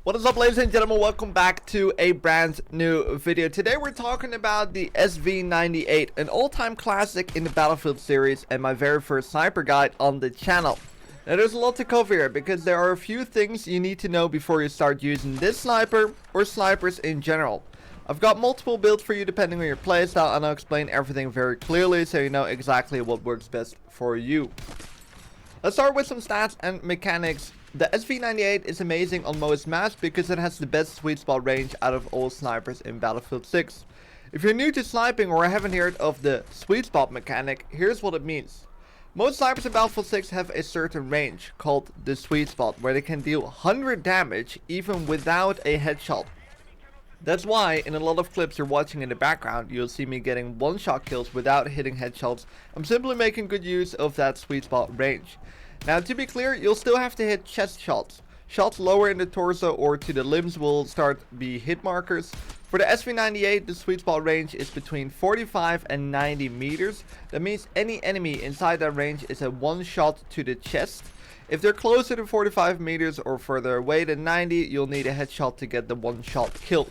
What is up, ladies and gentlemen? Welcome back to a brand new video. Today we're talking about the SV-98, an all-time classic in the Battlefield series and my very first sniper guide on the channel. Now there's a lot to cover here because there are a few things you need to know before you start using this sniper or snipers in general. I've got multiple builds for you depending on your playstyle, and I'll explain everything very clearly so you know exactly what works best for you. Let's start with some stats and mechanics. The SV-98 is amazing on most maps because it has the best sweet spot range out of all snipers in Battlefield 6. If you're new to sniping or haven't heard of the sweet spot mechanic, here's what it means. Most snipers in Battlefield 6 have a certain range called the sweet spot where they can deal 100 damage even without a headshot. That's why in a lot of clips you're watching in the background, you'll see me getting one-shot kills without hitting headshots. I'm simply making good use of that sweet spot range. Now, to be clear, you'll still have to hit chest shots. Shots lower in the torso or to the limbs will start be hit markers. For the SV-98, the sweet spot range is between 45 and 90 meters. That means any enemy inside that range is a one shot to the chest. If they're closer to 45 meters or further away than 90, you'll need a headshot to get the one shot kill.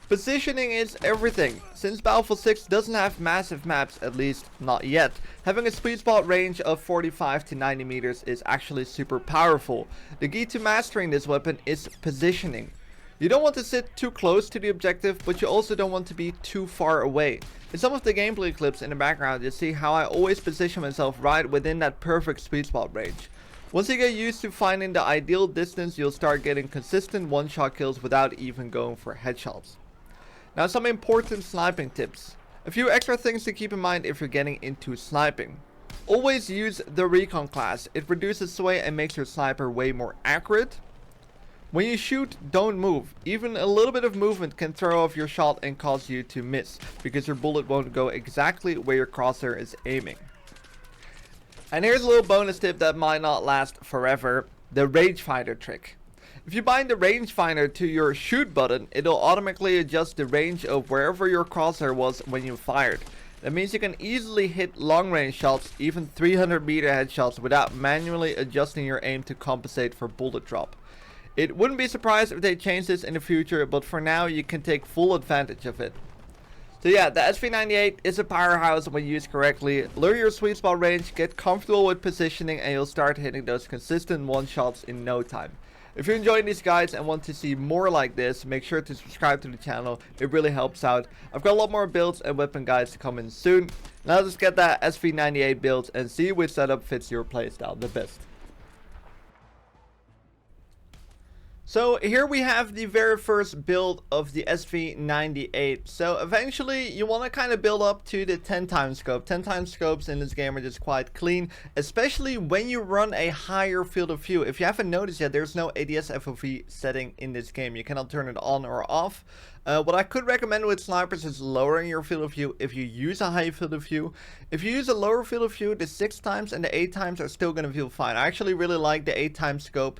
Positioning is everything. Since Battlefield 6 doesn't have massive maps, at least not yet, having a sweet spot range of 45 to 90 meters is actually super powerful. The key to mastering this weapon is positioning. You don't want to sit too close to the objective, but you also don't want to be too far away. In some of the gameplay clips in the background, you see how I always position myself right within that perfect sweet spot range. Once you get used to finding the ideal distance, you'll start getting consistent one-shot kills without even going for headshots. Now, some important sniping tips. A few extra things to keep in mind if you're getting into sniping. Always use the recon class. It reduces sway and makes your sniper way more accurate. When you shoot, don't move. Even a little bit of movement can throw off your shot and cause you to miss, because your bullet won't go exactly where your crosshair is aiming. And here's a little bonus tip that might not last forever: the rangefinder trick. If you bind the rangefinder to your shoot button, it'll automatically adjust the range of wherever your crosshair was when you fired. That means you can easily hit long range shots, even 300 meter headshots, without manually adjusting your aim to compensate for bullet drop. It wouldn't be surprised if they change this in the future, but for now you can take full advantage of it. So yeah, the SV-98 is a powerhouse when used correctly. Learn your sweet spot range, get comfortable with positioning, and you'll start hitting those consistent one shots in no time. If you're enjoying these guides and want to see more like this, make sure to subscribe to the channel. It really helps out. I've got a lot more builds and weapon guides to come in soon. Now let's get that SV-98 build and see which setup fits your playstyle the best. So here we have the very first build of the SV-98. So eventually you want to kind of build up to the 10 times scope. 10 times scopes in this game are just quite clean, especially when you run a higher field of view. If you haven't noticed yet, there's no ADS FOV setting in this game. You cannot turn it on or off. What I could recommend with snipers is lowering your field of view if you use a high field of view. If you use a lower field of view, the 6 times and the 8 times are still going to feel fine. I actually really like the 8 times scope.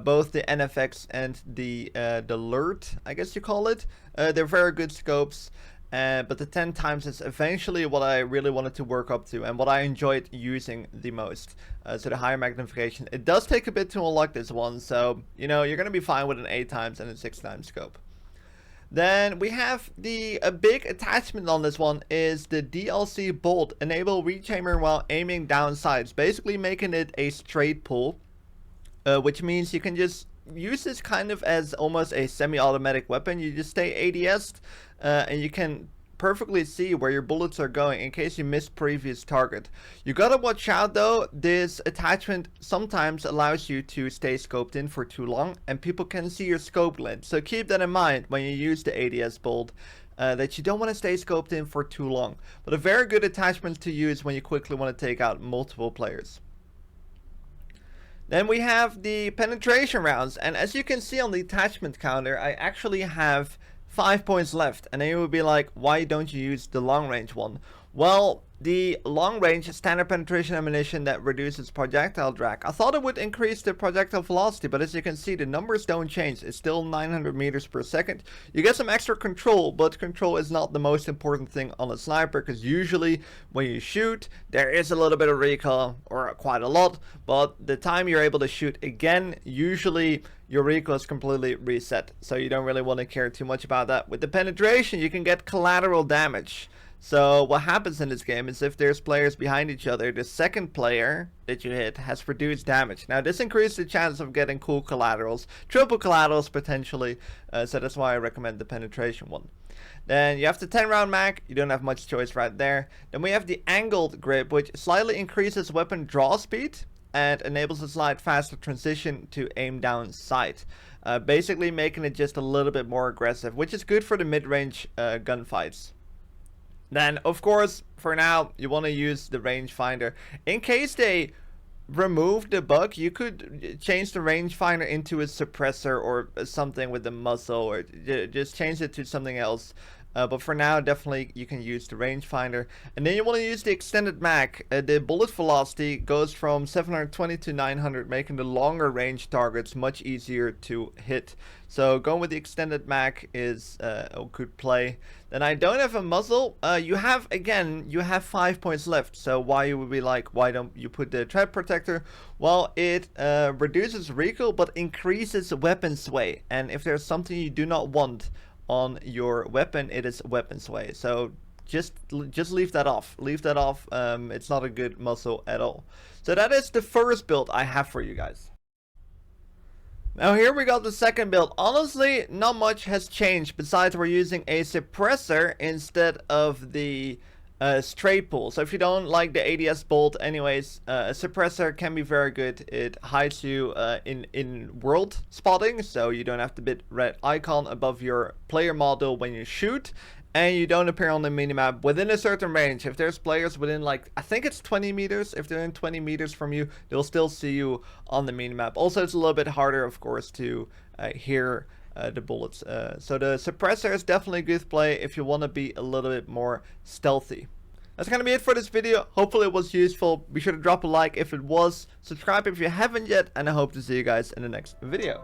Both the NFX and the LERT, I guess you call it. They're very good scopes, but the 10 times is eventually what I really wanted to work up to and what I enjoyed using the most. So the higher magnification. It does take a bit to unlock this one, so you know you're going to be fine with an 8 times and a 6 times scope. Then we have a big attachment on this one is the DLC bolt. Enable reach aimer while aiming down sights, basically making it a straight pull. Which means you can just use this kind of as almost a semi-automatic weapon. You just stay ADS'd and you can perfectly see where your bullets are going in case you miss previous target. You gotta watch out though, this attachment sometimes allows you to stay scoped in for too long and people can see your scope glint. So keep that in mind when you use the ADS bolt. That you don't want to stay scoped in for too long. But a very good attachment to use when you quickly want to take out multiple players. Then we have the penetration rounds, and as you can see on the attachment counter, I actually have 5 points left. And then you would be like, why don't you use the long range one? Well, the long range standard penetration ammunition that reduces projectile drag. I thought it would increase the projectile velocity, but as you can see, the numbers don't change. It's still 900 meters per second. You get some extra control, but control is not the most important thing on a sniper, because usually when you shoot, there is a little bit of recoil, or quite a lot, but the time you're able to shoot again, usually your recoil is completely reset, so you don't really want to care too much about that. With the penetration, you can get collateral damage. So what happens in this game is if there's players behind each other, the second player that you hit has reduced damage. Now this increases the chance of getting cool collaterals, triple collaterals potentially, so that's why I recommend the penetration one. Then you have the 10 round mag, you don't have much choice right there. Then we have the angled grip, which slightly increases weapon draw speed and enables a slight faster transition to aim down sight. Basically making it just a little bit more aggressive, which is good for the mid-range gunfights. Then, of course, for now, you want to use the rangefinder. In case they remove the bug, you could change the rangefinder into a suppressor or something with the muzzle, or just change it to something else. But for now, definitely you can use the rangefinder. And then you want to use the extended mag. The bullet velocity goes from 720 to 900, making the longer range targets much easier to hit. So going with the extended mag is a good play. Then I don't have a muzzle. You have 5 points left. So why you would be like, why don't you put the tread protector? Well, it reduces recoil but increases weapon sway. And if there's something you do not want on your weapon, it is weapon sway. So just leave that off. Leave that off. It's not a good muzzle at all. So that is the first build I have for you guys. Now here we got the second build. Honestly, not much has changed besides we're using a suppressor instead of the straight pull. So if you don't like the ADS bolt anyways, a suppressor can be very good. It hides you in world spotting, so you don't have the big red icon above your player model when you shoot, and you don't appear on the minimap within a certain range. If there's players within, like, I think it's 20 meters, if they're in 20 meters from you, they'll still see you on the minimap. Also, it's a little bit harder, of course, to hear the bullets. So the suppressor is definitely a good play if you want to be a little bit more stealthy. That's gonna be it for this video. Hopefully it was useful. Be sure to drop a like if it was, subscribe if you haven't yet, and I hope to see you guys in the next video.